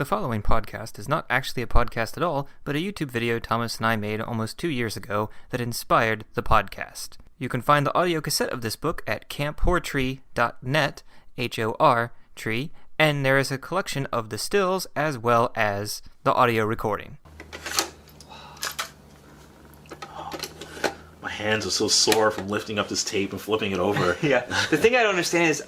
The following podcast is not actually a podcast at all, but a YouTube video Thomas and I made almost 2 years ago that inspired the podcast. You can find the audio cassette of this book at camphortree.net, H-O-R, tree, and there is a collection of the stills as well as the audio recording. My hands are so sore from lifting up this tape and flipping it over. Yeah. The thing I don't understand is,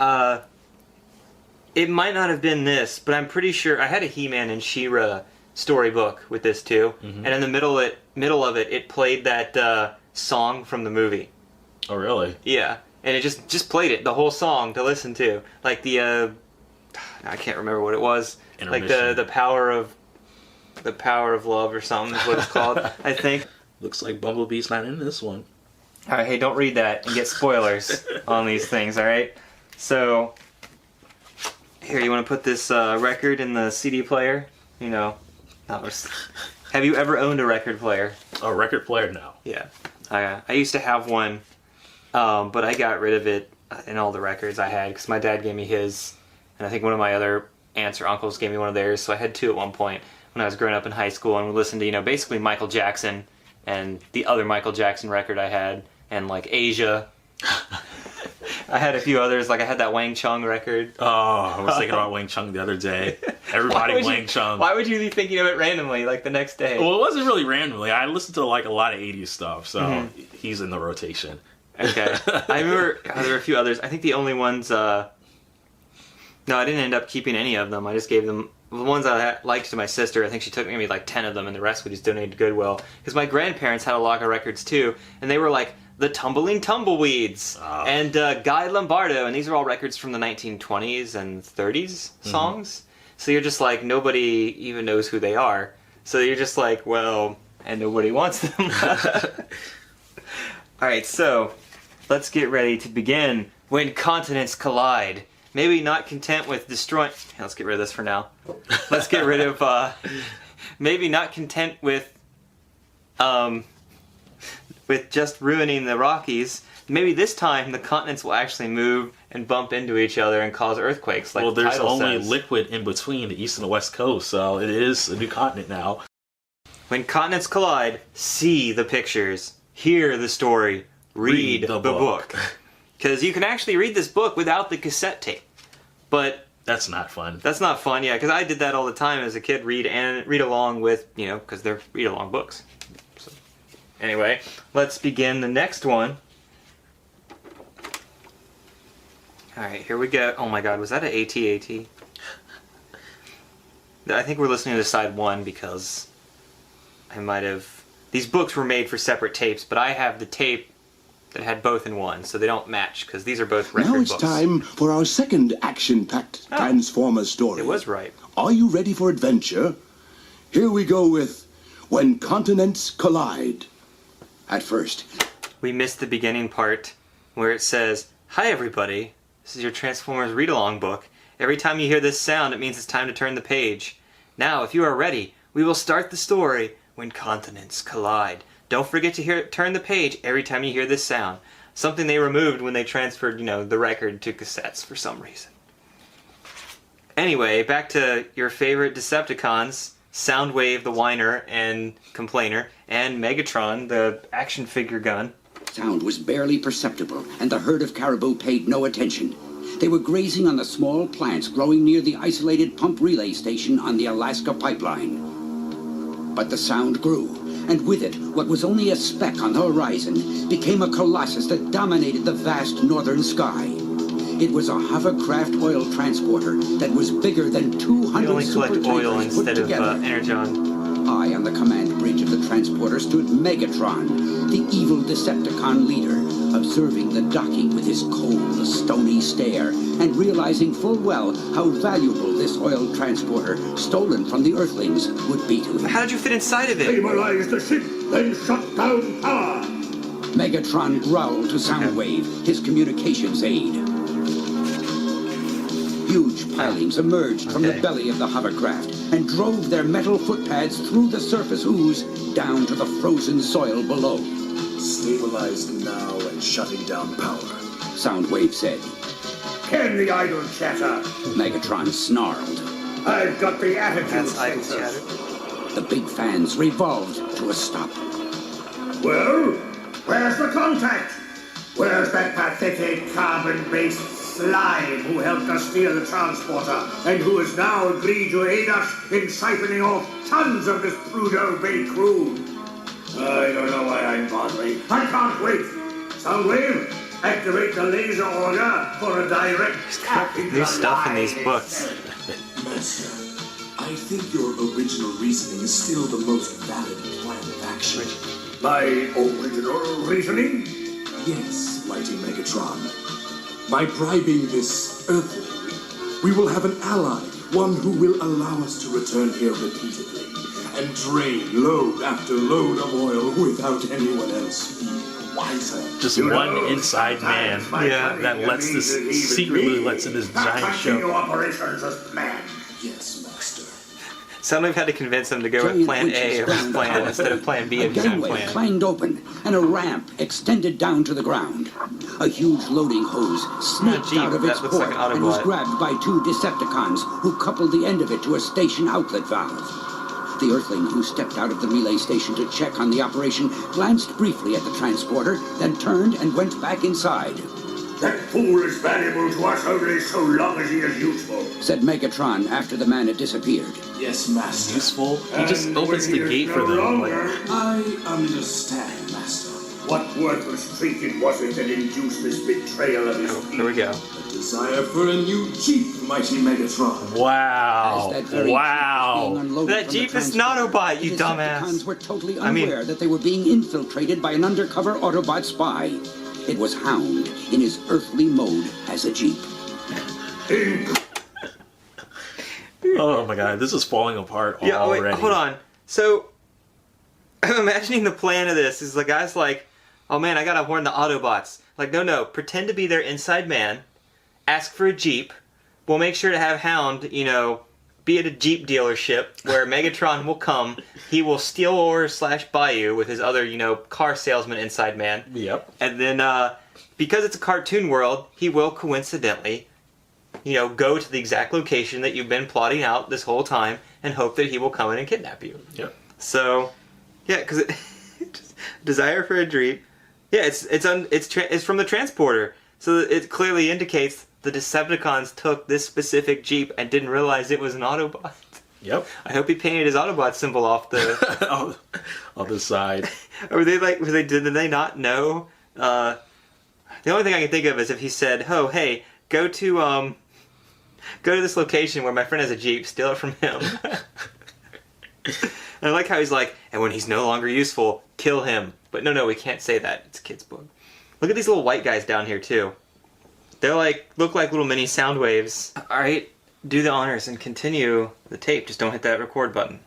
it might not have been this, but I'm pretty sure I had a He-Man and She-Ra storybook with this too, and in the middle of it, it played that song from the movie. Oh, really? Yeah, and it just played it, the whole song to listen to, like the I can't remember what it was, like the power of love or something is what it's called. I think. Looks like Bumblebee's not in this one. All right, hey, don't read that and get spoilers on these things. All right, so. Here, you want to put this record in the CD player? You know, have you ever owned a record player? A record player? No. Yeah. I used to have one, but I got rid of it and all the records I had because my dad gave me his, and I think one of my other aunts or uncles gave me one of theirs, so I had two at one point when I was growing up in high school, and we listened to, basically Michael Jackson and the other Michael Jackson record I had, and like Asia. I had a few others, like I had that Wang Chung record. Oh, I was thinking about Wang Chung the other day. Everybody Wang Chung. Why would you be thinking of it randomly, like the next day? Well, it wasn't really randomly. I listened to like a lot of 80s stuff, so he's in the rotation. Okay. I remember there were a few others. I think the only ones... No, I didn't end up keeping any of them. I just gave them... The ones I liked to my sister, I think she took maybe like 10 of them, and the rest we just donated to Goodwill. Because my grandparents had a lot of records too, and they were like... The Tumbling Tumbleweeds, and Guy Lombardo, and these are all records from the 1920s and 30s songs. So you're just like, nobody even knows who they are. So you're just like, well, and nobody wants them. Alright, so, let's get ready to begin. When continents collide. Maybe not content with destroying... Let's get rid of this for now. Let's get rid of, maybe not content with just ruining the Rockies, maybe this time the continents will actually move and bump into each other and cause earthquakes. Like there's only liquid in between the east and the west coast, so it is a new continent now. When continents collide, see the pictures, hear the story, read the book. Because you can actually read this book without the cassette tape. But that's not fun. That's not fun, yeah, because I did that all the time as a kid, read along with, because they're read-along books. Anyway, let's begin the next one. Alright, here we go. Oh my god, was that an AT-AT? I think we're listening to side one because I might have... These books were made for separate tapes, but I have the tape that had both in one, so they don't match, because these are both record books. Now it's time for our second action-packed Transformers story. It was right. Are you ready for adventure? Here we go with When Continents Collide. At first, we missed the beginning part where it says, "Hi everybody, this is your Transformers read-along book. Every time you hear this sound, it means it's time to turn the page. Now, if you are ready, we will start the story when continents collide. Don't forget to turn the page every time you hear this sound." Something they removed when they transferred, the record to cassettes for some reason. Anyway, back to your favorite Decepticons. Soundwave, the whiner and complainer, and Megatron, the action figure gun. Sound was barely perceptible, and the herd of caribou paid no attention. They were grazing on the small plants growing near the isolated pump relay station on the Alaska pipeline. But the sound grew, and with it, what was only a speck on the horizon became a colossus that dominated the vast northern sky. It was a hovercraft oil transporter that was bigger than 200 collect oil instead of energon. High on the command bridge of the transporter stood Megatron, the evil Decepticon leader, observing the docking with his cold, stony stare and realizing full well how valuable this oil transporter, stolen from the Earthlings, would be to him. How did you fit inside of it? Stabilize the ship, then shut down power. Megatron growled to Soundwave, his communications aide. Huge pilings emerged from the belly of the hovercraft and drove their metal footpads through the surface ooze down to the frozen soil below. Stabilized now and shutting down power, Soundwave said. Can the idle chatter? Megatron snarled. I've got the attitude That's idle sensor. chatter. The big fans revolved to a stop. Well, where's the contact? Where's that pathetic carbon-based slime who helped us steal the transporter and who has now agreed to aid us in siphoning off tons of this Prudo-Bay crude? I don't know why I'm bothering. I can't wait. Soundwave, activate the laser order for a direct tap into New stuff in these lives. books. Master, I think your original reasoning is still the most valid plan of action. My original reasoning? Yes, mighty Megatron. By bribing this Earthling, we will have an ally, one who will allow us to return here repeatedly and drain load after load of oil without anyone else being wiser. Just You one know, inside man sometimes my Yeah, cunning that lets enemies this leave secretly me. lets in this Not giant continue show. operations as planned. Yes, Master. Soundwave had to convince him to go with Giant plan A of winches his down plan the instead of plan B A of his own gangway plan. clanged open, and a ramp extended down to the ground. A huge loading hose snaked Jeep, out of that its looks like port an and was Autobot. grabbed by two Decepticons who coupled the end of it to a station outlet valve. The Earthling who stepped out of the relay station to check on the operation glanced briefly at the transporter, then turned and went back inside. That fool is valuable to us only so long as he is useful. Said Megatron after the man had disappeared. Yes, Master. Useful. He just And opens when the he gate is for no them. longer, Like, I understand, Master. what worthless treated was it that induced this betrayal of his Oh, people? here we go. A desire for a new Jeep, mighty Megatron. wow. As that very Wow. Jeep was being unloaded That from the Jeep is transporter, an Autobot, you the dumbass. Decepticons were totally I mean- unaware that they were being infiltrated by an undercover Autobot spy. It was Hound in his earthly mode as a Jeep. Oh my god, this is falling apart Yeah, already. wait, hold on. So, I'm imagining the plan of this is the guy's like, oh man, I gotta warn the Autobots. Like, no, pretend to be their inside man, ask for a Jeep, we'll make sure to have Hound, be at a Jeep dealership where Megatron will come, he will steal or / buy you with his other, car salesman inside man. Yep. And then, because it's a cartoon world, he will coincidentally, go to the exact location that you've been plotting out this whole time and hope that he will come in and kidnap you. Yep. So, yeah, because desire for a Jeep. Yeah, it's from the transporter, so it clearly indicates the Decepticons took this specific Jeep and didn't realize it was an Autobot. Yep. I hope he painted his Autobot symbol off the. On the side. Or did they not know? The only thing I can think of is if he said, "Oh, hey, go to this location where my friend has a Jeep, steal it from him." And I like how he's like, and when he's no longer useful, kill him. But no, we can't say that. It's a kid's book. Look at these little white guys down here too. They're look like little mini sound waves. All right, do the honors and continue the tape. Just don't hit that record button.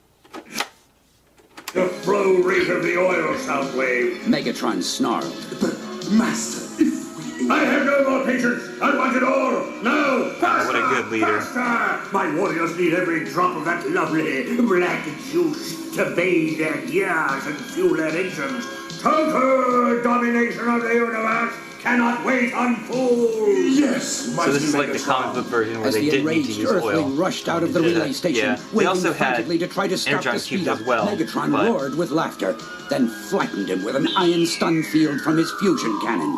The flow rate of the oil, Soundwave. Megatron snarled. But, Master, if we... I have no more patience. I want it all. Now, faster, what a good leader. Faster. My warriors need every drop of that lovely black juice to bathe their gears and fuel their engines. Total domination of the universe cannot wait on fools. Yes, mighty So this is like the Megatron. comic book version where As they the didn't need to enraged use oil. Earthling rushed out of the Yeah. relay station, Yeah. They waving also had frantically to try to stop energon the speed cubes up. as well, Megatron but- roared with laughter, then flattened him with an ion stun field from his fusion cannon.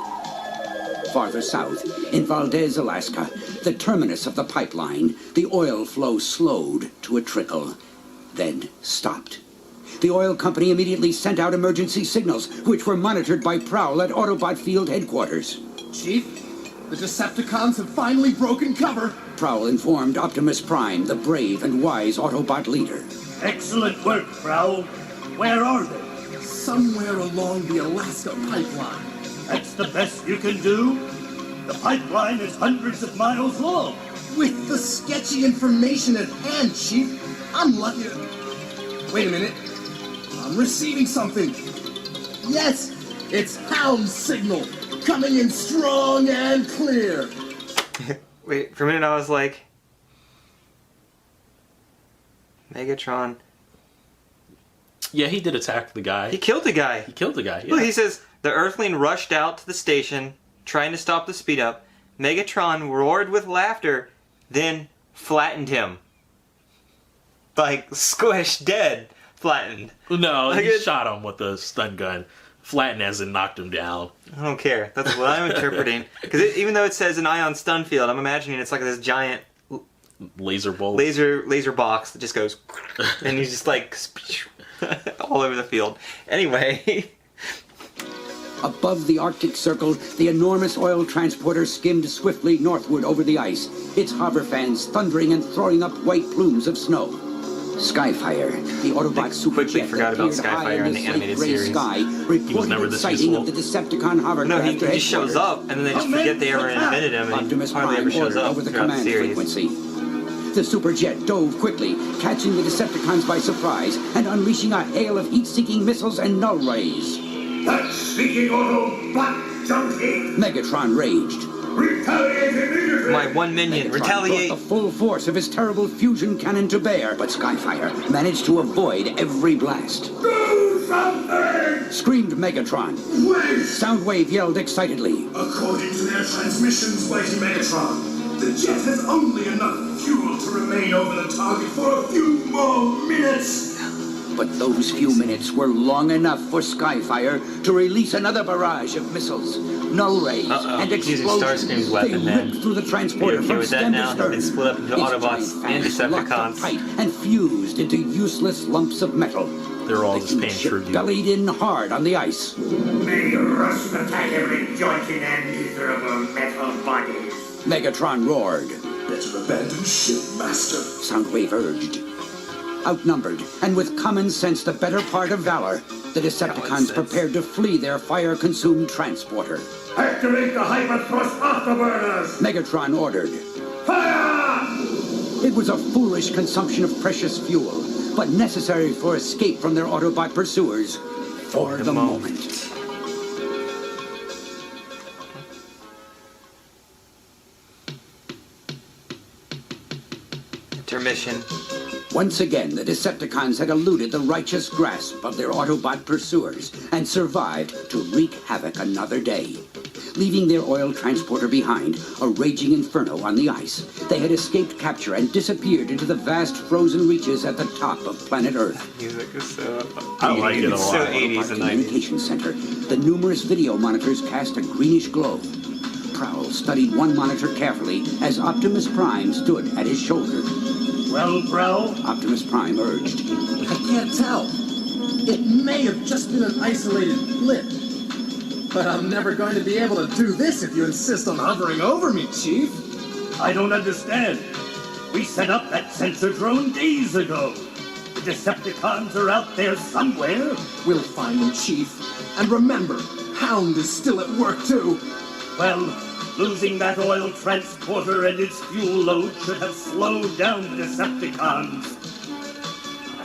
Farther south, in Valdez, Alaska, the terminus of the pipeline, the oil flow slowed to a trickle, then stopped. The oil company immediately sent out emergency signals, which were monitored by Prowl at Autobot Field headquarters. Chief, the Decepticons have finally broken cover. Prowl informed Optimus Prime, the brave and wise Autobot leader. Excellent work, Prowl. Where are they? Somewhere along the Alaska pipeline. That's the best you can do? The pipeline is hundreds of miles long. With the sketchy information at hand, Chief, I'm lucky to... Wait a minute. I'm receiving something. Yes, it's Hound's signal, coming in strong and clear. Wait, for a minute I was like, Megatron. Yeah, he did attack the guy. He killed the guy. He killed the guy. Yeah. Look, he says, the Earthling rushed out to the station, trying to stop the speed up. Megatron roared with laughter, then flattened him. like squished, dead, flattened. No, Like he it- shot him with the stun gun. Flattened as in knocked him down. I don't care. That's what I'm interpreting. Because even though it says an ion stun field, I'm imagining it's like this giant Laser bolt. laser box that just goes, and he's just like all over the field. Anyway. Above the Arctic Circle, the enormous oil transporter skimmed swiftly northward over the ice, its hover fans thundering and throwing up white plumes of snow. Skyfire, the Autobot quickly superjet forgot that about appeared high Skyfire in in the the animated gray series. sky, never reported this sighting useful. of the Decepticon hovercraft. No, he to just shows headquarters. up, and then they just forget they ever invented him, and he Optimus hardly Prime ever shows ordered up over the throughout the command series. frequency. The superjet dove quickly, catching the Decepticons by surprise and unleashing a hail of heat-seeking missiles and null rays. That sneaking Autobot junkie! Megatron raged. Retaliate immediately! My one minion, Megatron retaliate! brought the full force of his terrible fusion cannon to bear, but Skyfire managed to avoid every blast. Do something! Screamed Megatron. Wait! Soundwave yelled excitedly. According to their transmissions, Mighty Megatron, the jet has only enough fuel to remain over the target for a few more minutes. But those few minutes were long enough for Skyfire to release another barrage of missiles, null rays, and He's using explosions. Starscream's weapon they then. ripped through the You transporter okay from with that stem now? to stern. He's been split up into Its Autobots giant and fans locked up Decepticons. tight and fused into useless lumps of metal. They're all The just huge paying ship tribute. bellied in hard on the ice. May rust attack every joint in their miserable metal bodies. Megatron roared. Better abandon ship, Master. Soundwave urged. Outnumbered, and with common sense the better part of valor, the Decepticons prepared to flee their fire-consumed transporter. Activate the hyperthrust afterburners! Megatron ordered. Fire! It was a foolish consumption of precious fuel, but necessary for escape from their Autobot pursuers for the moment. Intermission. Once again, the Decepticons had eluded the righteous grasp of their Autobot pursuers and survived to wreak havoc another day. Leaving their oil transporter behind, a raging inferno on the ice, they had escaped capture and disappeared into the vast frozen reaches at the top of planet Earth. Music is so... I like it a It's lot. so 80s and 90s. Communication center, the numerous video monitors cast a greenish glow. Prowl studied one monitor carefully as Optimus Prime stood at his shoulder. Well, bro? Optimus Prime urged. I can't tell. It may have just been an isolated blip. But I'm never going to be able to do this if you insist on hovering over me, Chief. I don't understand. We set up that sensor drone days ago. The Decepticons are out there somewhere. We'll find them, Chief. And remember, Hound is still at work, too. Well, losing that oil transporter and its fuel load should have slowed down the Decepticons.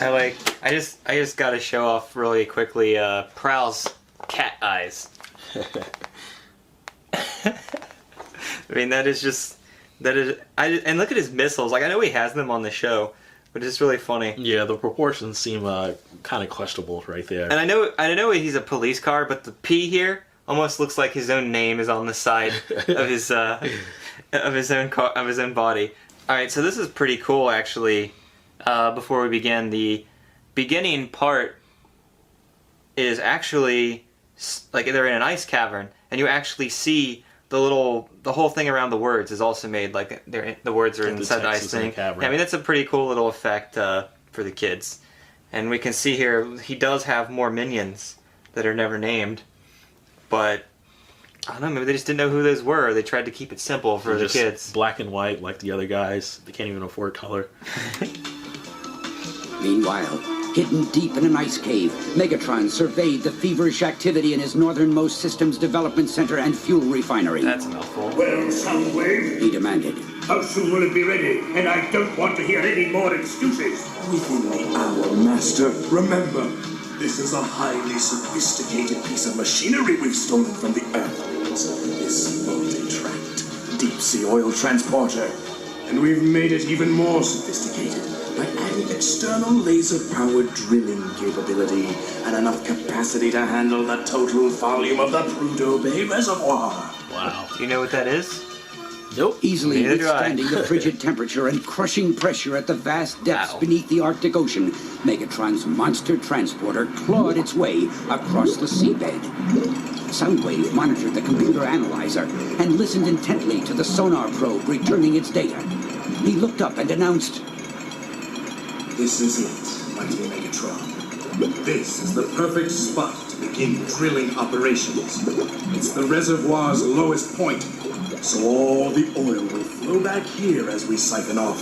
I just gotta show off really quickly Prowl's cat eyes. I mean, and look at his missiles. Like, I know he has them on the show, but it's really funny. Yeah, the proportions seem kind of questionable right there. And I know he's a police car, but the P here almost looks like his own name is on the side of his own body. All right, so this is pretty cool, actually. Before we begin, the beginning part is actually like they're in an ice cavern, and you actually see the whole thing around the words is also made like the words are And the inside the text ice is in the thing. cavern. Yeah, I mean, that's a pretty cool little effect for the kids. And we can see here he does have more minions that are never named, but I don't know, maybe they just didn't know who those were. They tried to keep it simple for They're the just kids. black and white like the other guys. They can't even afford color. Meanwhile, hidden deep in an ice cave, Megatron surveyed the feverish activity in his northernmost systems development center and fuel refinery. That's a mouthful. Well, Soundwave, He demanded. how soon will it be ready? And I don't want to hear any more excuses. Within the hour, Master. Remember, this is a highly sophisticated piece of machinery we've stolen from the Earthlings. This multi-tracked deep-sea oil transporter. And we've made it even more sophisticated by adding external laser-powered drilling capability and enough capacity to handle the total volume of the Prudhoe Bay Reservoir. Wow. Do you know what that is? Nope. Easily Neither do I. withstanding the frigid temperature and crushing pressure at the vast depths Ow. beneath the Arctic Ocean, Megatron's monster transporter clawed its way across the seabed. Soundwave monitored the computer analyzer and listened intently to the sonar probe returning its data. He looked up and announced, This is it, mighty Megatron. This is the perfect spot to begin drilling operations. It's the reservoir's lowest point, so all the oil will flow back here as we siphon off,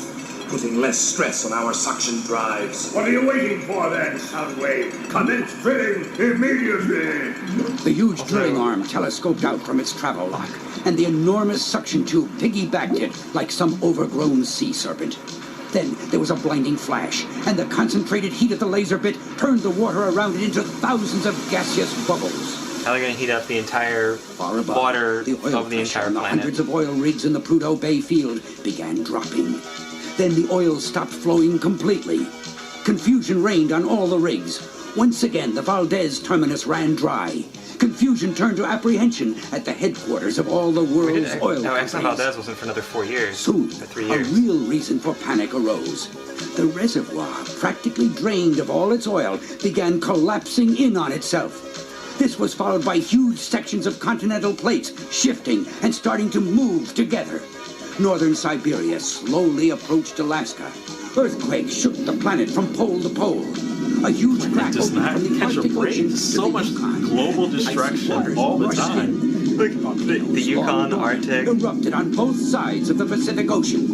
putting less stress on our suction drives. What are you waiting for then, Soundwave? Commence drilling immediately! the huge drilling arm telescoped out from its travel lock, and the enormous suction tube piggybacked it like some overgrown sea serpent. Then there was a blinding flash, and the concentrated heat of the laser bit turned the water around it into thousands of gaseous bubbles. How are they going to heat up the entire Far above, water the oil of the pressure entire on the planet? hundreds of oil rigs in the Prudhoe Bay field began dropping. Then the oil stopped flowing completely. Confusion reigned on all the rigs. Once again, the Valdez terminus ran dry. Confusion turned to apprehension at the headquarters of all the world's oil No, Exxon companies. Valdez wasn't for another 4 years. Soon, For 3 a years. real reason for panic arose. The reservoir, practically drained of all its oil, began collapsing in on itself. This was followed by huge sections of continental plates shifting and starting to move together. Northern Siberia slowly approached Alaska. Earthquakes shook the planet from pole to pole. A huge crack does opened not from the catch a Arctic break. Ocean to So the much Yukon. global Icy destruction waters all the rushed time. in. Look, the Yukon, the Long Arctic. erupted on both sides of the Pacific Ocean.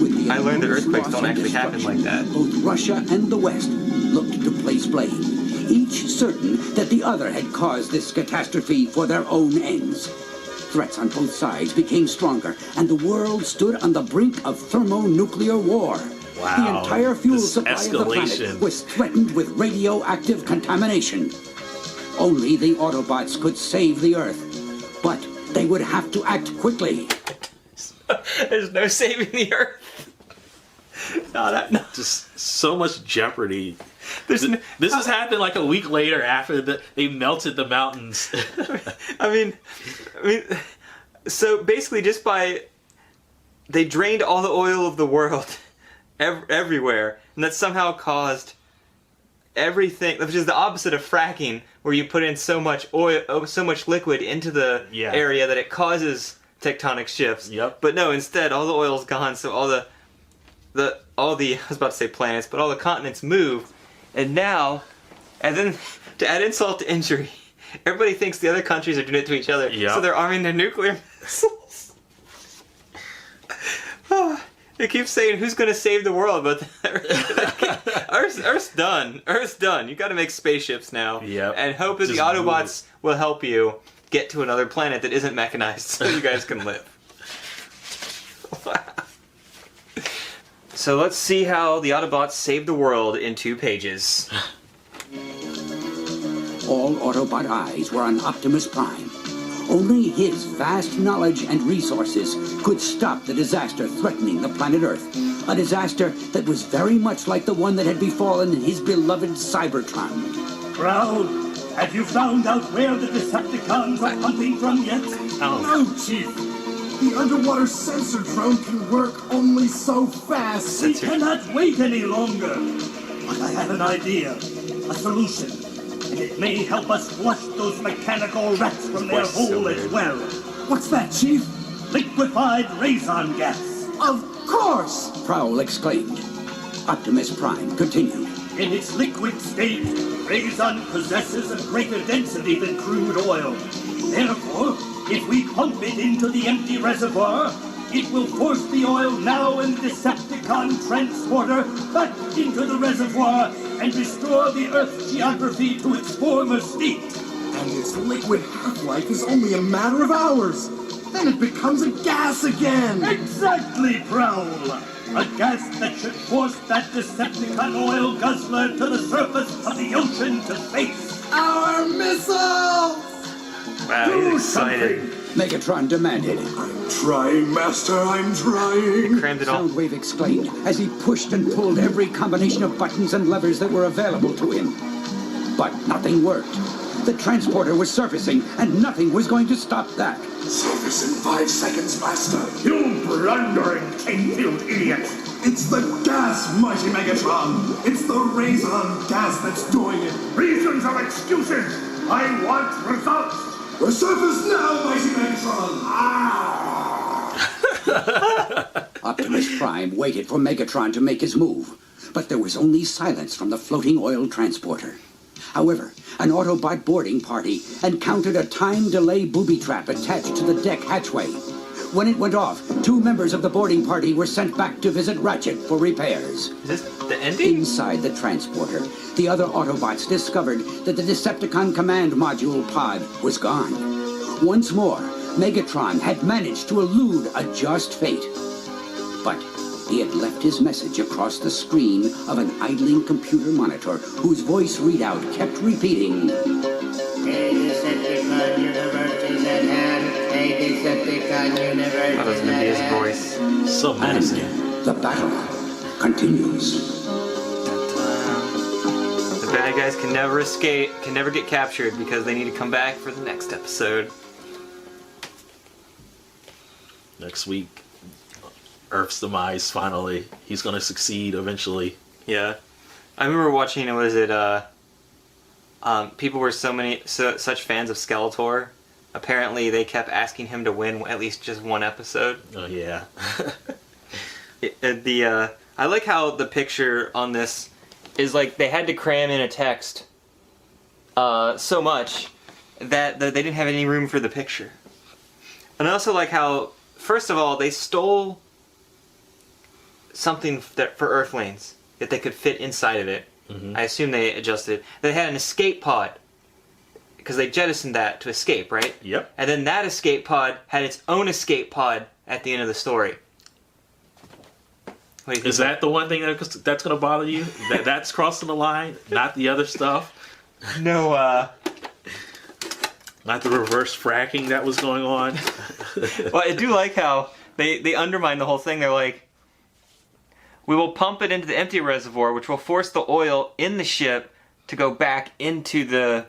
With the I learned that enormous earthquakes loss don't and actually happen destruction, like that. Both Russia and the West looked to place blame, each certain that the other had caused this catastrophe for their own ends. Threats on both sides became stronger, and the world stood on the brink of thermonuclear war. Wow, The entire fuel this supply of the escalation. planet was threatened with radioactive contamination. Only the Autobots could save the Earth, but they would have to act quickly. There's no saving the Earth. No. Just so much jeopardy. There's This has happened like a week later after they melted the mountains. I mean, so basically they drained all the oil of the world everywhere, and that somehow caused everything, which is the opposite of fracking, where you put in so much oil, so much liquid into the Yeah. area that it causes tectonic shifts. Yep. But no, instead all the oil's gone, so all the I was about to say planets, but all the continents move, and then to add insult to injury, everybody thinks the other countries are doing it to each other, Yep. so they're arming their nuclear missiles. They keep saying, who's going to save the world? But Earth's done. Earth's done. You got to make spaceships now. Yep. And hope that the Just Autobots will help you get to another planet that isn't mechanized so you guys can live. So let's see how the Autobots save the world in 2 pages. All Autobot eyes were on Optimus Prime. Only his vast knowledge and resources could stop the disaster threatening the planet Earth. A disaster that was very much like the one that had befallen his beloved Cybertron. Proud, have you found out where the Decepticons are hunting from yet? No, Chief. The underwater sensor drone can work only so fast. We cannot wait any longer. But I have an idea, a solution, and it may help us flush those mechanical rats from their voice is so hole as weird. well. What's that, Chief? Liquefied Raison gas. Of course! Prowl exclaimed. Optimus Prime continued. In its liquid state, Raison possesses a greater density than crude oil. Therefore, if we pump it into the empty reservoir, it will force the oil now in the Decepticon transporter back into the reservoir and restore the Earth's geography to its former state. And its liquid half-life is only a matter of hours. Then it becomes a gas again. Exactly, Prowl! A gas that should force that Decepticon oil guzzler to the surface of the ocean to face. Our missiles! Wow, Do he's excited. something! Megatron demanded. I'm trying, Master, I'm trying. Crammed it all. Soundwave exclaimed as he pushed and pulled every combination of buttons and levers that were available to him. But nothing worked. The transporter was surfacing, and nothing was going to stop that. Surface in 5 seconds, Master. You blundering, cane-filled idiot! It's the gas, mighty Megatron. It's the Raison gas that's doing it. Reasons are excuses! I want results! Resurface now, mighty Megatron. Optimus Prime waited for Megatron to make his move, but there was only silence from the floating oil transporter. However, an Autobot boarding party encountered a time delay booby trap attached to the deck hatchway. When it went off, 2 members of the boarding party were sent back to visit Ratchet for repairs. Is this the ending? Inside the transporter, the other Autobots discovered that the Decepticon command module pod was gone. Once more, Megatron had managed to elude a just fate. But he had left his message across the screen of an idling computer monitor whose voice readout kept repeating, A Decepticon universe is at hand. A Decepticon universe That was is at Medea's hand. voice. So menacing. and the battle continues. The bad guys can never escape, can never get captured because they need to come back for the next episode. Next week, Earth's demise, finally. He's going to succeed eventually. Yeah. I remember watching, people were such fans of Skeletor. Apparently they kept asking him to win at least just one episode. Oh, yeah. I like how the picture on this is like they had to cram in a text so much that they didn't have any room for the picture. And I also like how, first of all, they stole something for Earthlings that they could fit inside of it. Mm-hmm. I assume they adjusted it. They had an escape pod because they jettisoned that to escape, right? Yep. And then that escape pod had its own escape pod at the end of the story. What do you think? Is that the one thing that's going to bother you? That's crossing the line, not the other stuff? No, Not the reverse fracking that was going on? Well, I do like how they undermine the whole thing. They're like, we will pump it into the empty reservoir, which will force the oil in the ship to go back into the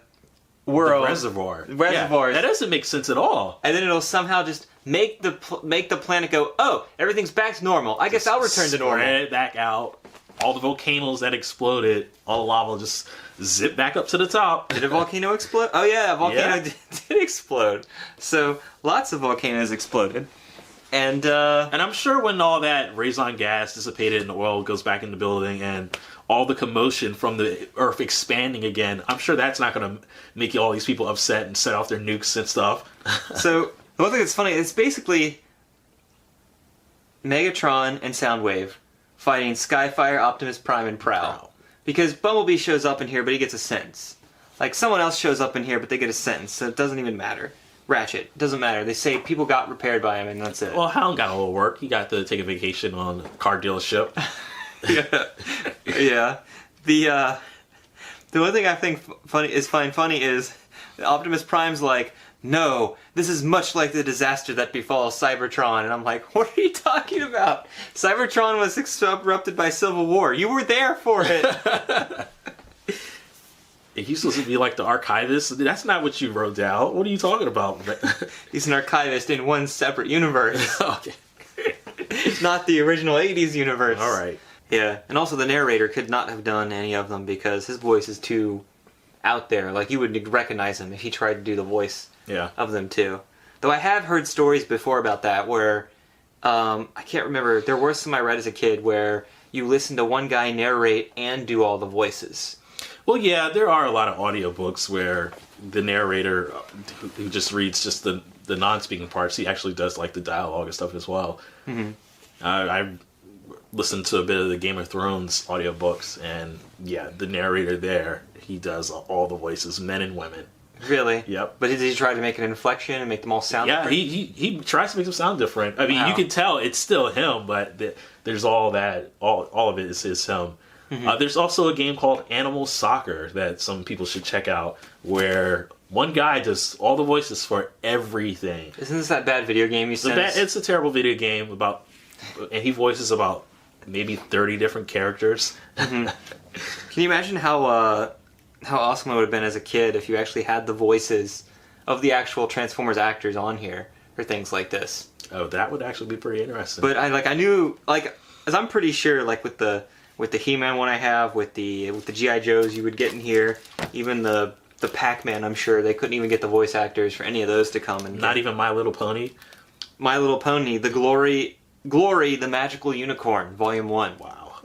world. The reservoir. Reservoirs. Yeah, that doesn't make sense at all. And then it'll somehow just make the planet go, oh, everything's back to normal. I guess I'll return to normal. Spread back out. All the volcanoes that exploded, all the lava will just zip back up to the top. Did a volcano explode? Oh yeah, a volcano did explode. So lots of volcanoes exploded. And I'm sure when all that Raison gas dissipated and the oil goes back in the building and all the commotion from the Earth expanding again, I'm sure that's not going to make all these people upset and set off their nukes and stuff. So the one thing that's funny is basically Megatron and Soundwave fighting Skyfire, Optimus Prime, and Prowl. Because Bumblebee shows up in here, but he gets a sentence. Like, someone else shows up in here, but they get a sentence, so it doesn't even matter. Ratchet, doesn't matter. They say people got repaired by him, and that's it. Well, Hound got a little work. He got to take a vacation on a car dealership. Yeah. The one thing I think funny is Optimus Prime's like, no, this is much like the disaster that befalls Cybertron. And I'm like, what are you talking about? Cybertron was erupted by Civil War. You were there for it. He's supposed to be like the archivist. That's not what you wrote down. What are you talking about? He's an archivist in one separate universe. Okay. Not the original 80s universe. All right. Yeah, and also the narrator could not have done any of them because his voice is too out there. Like, you would recognize him if he tried to do the voice of them too. Though I have heard stories before about that where, I can't remember, there were some I read as a kid where you listen to one guy narrate and do all the voices. Well, yeah, there are a lot of audiobooks where the narrator, who just reads just the non-speaking parts, he actually does like the dialogue and stuff as well. Mm-hmm. I listened to a bit of the Game of Thrones audiobooks, and yeah, the narrator there, he does all the voices, men and women. Really? Yep. But did he try to make an inflection and make them all sound different? Yeah, he tries to make them sound different. I mean, you can tell it's still him, but there's all that, all of it is him. Mm-hmm. There's also a game called Animal Soccer that some people should check out, where one guy does all the voices for everything. Isn't this that bad video game you said? It's a terrible video game and he voices about maybe 30 different characters. Mm-hmm. Can you imagine how how awesome it would have been as a kid if you actually had the voices of the actual Transformers actors on here for things like this. Oh, that would actually be pretty interesting. But I knew, like, as I'm pretty sure, like with the He-Man one I have, with the G.I. Joes you would get in here, even the Pac-Man, I'm sure they couldn't even get the voice actors for any of those to come. And not even My Little Pony? My Little Pony, the Glory, the Magical Unicorn, Volume 1. Wow.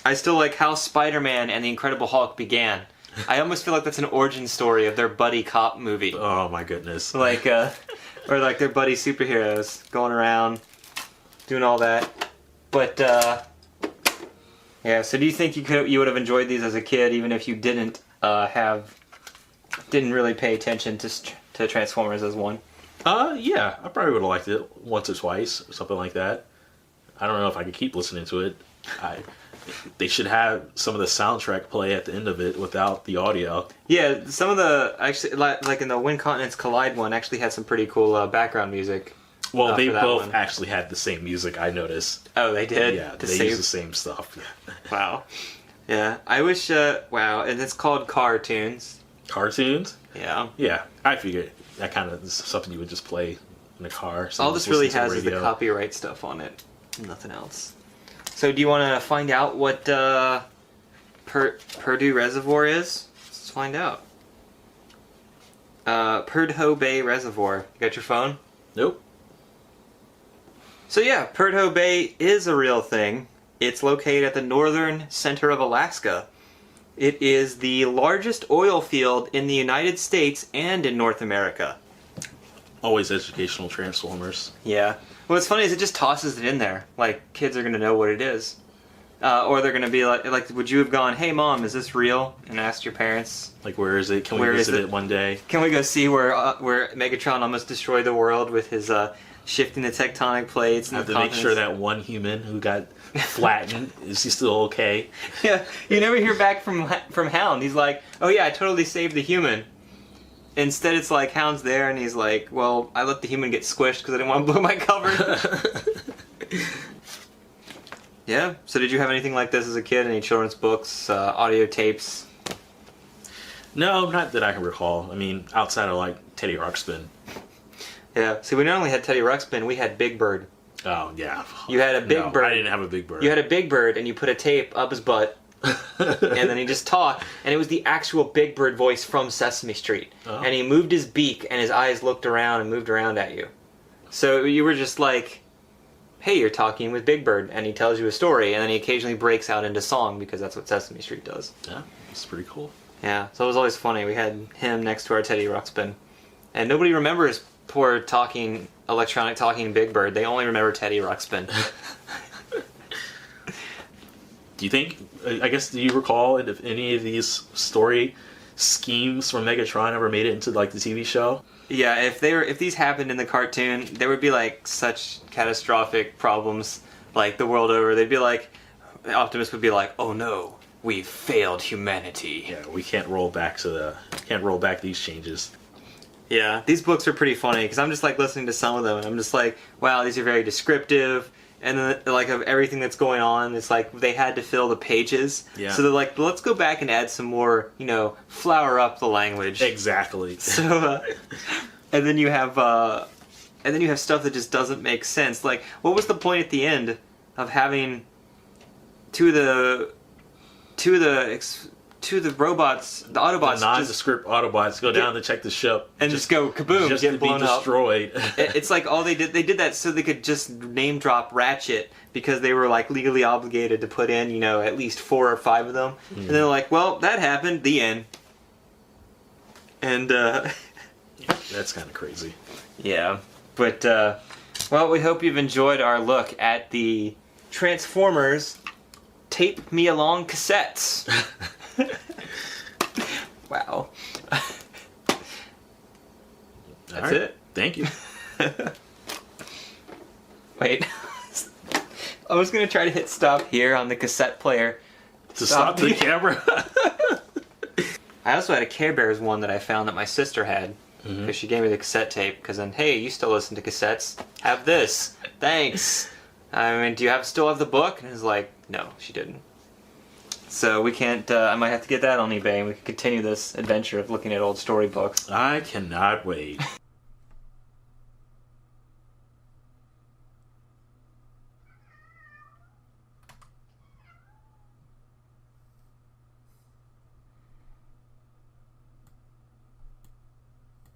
I still like how Spider-Man and the Incredible Hulk began. I almost feel like that's an origin story of their buddy cop movie. Oh my goodness. Like, or like their buddy superheroes going around, doing all that. But, yeah, so do you think you would have enjoyed these as a kid, even if you didn't really pay attention to Transformers as one? Yeah, I probably would have liked it once or twice, something like that. I don't know if I could keep listening to it. They should have some of the soundtrack play at the end of it without the audio. Yeah, some of the, actually, like in the When Continents Collide one, actually had some pretty cool background music. Well, they both actually had the same music, I noticed. Oh, they did? Yeah, they used the same stuff. Wow. Yeah, I wish, wow, and it's called Cartoons. Cartoons? Yeah. Yeah, I figured that kind of is something you would just play in a car. All this really has is the copyright stuff on it. Nothing else. So do you want to find out what Purdue Reservoir is? Let's find out. Purdue Bay Reservoir. You got your phone? Nope. So yeah, Purdue Bay is a real thing. It's located at the northern center of Alaska. It is the largest oil field in the United States and in North America. Always educational Transformers. Yeah. What's funny is it just tosses it in there. Like, kids are going to know what it is. Or they're going to be like, would you have gone, hey mom, is this real? And asked your parents. Like, where is it? Can we visit it one day? Can we go see where Megatron almost destroyed the world with his shifting the tectonic plates? And have to make sure that one human who got flattened, is he still okay? Yeah, you never hear back from Hound. He's like, oh yeah, I totally saved the human. Instead, it's like Hound's there, and he's like, well, I let the human get squished because I didn't want to blow my cover. Yeah, so did you have anything like this as a kid? Any children's books, audio tapes? No, not that I can recall. I mean, outside of, like, Teddy Ruxpin. Yeah, see, we not only had Teddy Ruxpin, we had Big Bird. Oh, yeah. You had a Big Bird. I didn't have a Big Bird. You had a Big Bird, and you put a tape up his butt, and then he just talked, and it was the actual Big Bird voice from Sesame Street. Oh. And he moved his beak, and his eyes looked around and moved around at you. So you were just like, hey, you're talking with Big Bird, and he tells you a story, and then he occasionally breaks out into song, because that's what Sesame Street does. Yeah, it's pretty cool. Yeah, so it was always funny. We had him next to our Teddy Ruxpin. And nobody remembers poor electronic talking Big Bird. They only remember Teddy Ruxpin. Do you think, I guess, do you recall if any of these story schemes from Megatron ever made it into, like, the TV show? Yeah, if these happened in the cartoon, there would be, like, such catastrophic problems, like, the world over. They'd be like, Optimus would be like, oh no, we've failed humanity. Yeah, we can't roll back these changes. Yeah, these books are pretty funny, because I'm just, like, listening to some of them, and I'm just like, wow, these are very descriptive. And then, like, of everything that's going on, it's like they had to fill the pages. Yeah. So they're like, let's go back and add some more, flower up the language. Exactly. So, and then you have stuff that just doesn't make sense. Like, what was the point at the end of having two of the robots, the Autobots, the nondescript Autobots go down to check the ship and just go kaboom, just get to blown be destroyed. It's like all they did that so they could just name drop Ratchet because they were like legally obligated to put in at least 4 or 5 of them, and they're like, well, that happened, the end. And that's kind of crazy. Yeah, but well, we hope you've enjoyed our look at the Transformers Tape Me Along cassettes. Wow. That's it. Thank you. Wait. I was going to try to hit stop here on the cassette player. To stop the camera? I also had a Care Bears one that I found that my sister had. Because she gave me the cassette tape. Because then, hey, you still listen to cassettes? Have this. Thanks. I mean, do you still have the book? And it's like, no, she didn't. So we can't. I might have to get that on eBay, and we can continue this adventure of looking at old storybooks. I cannot wait.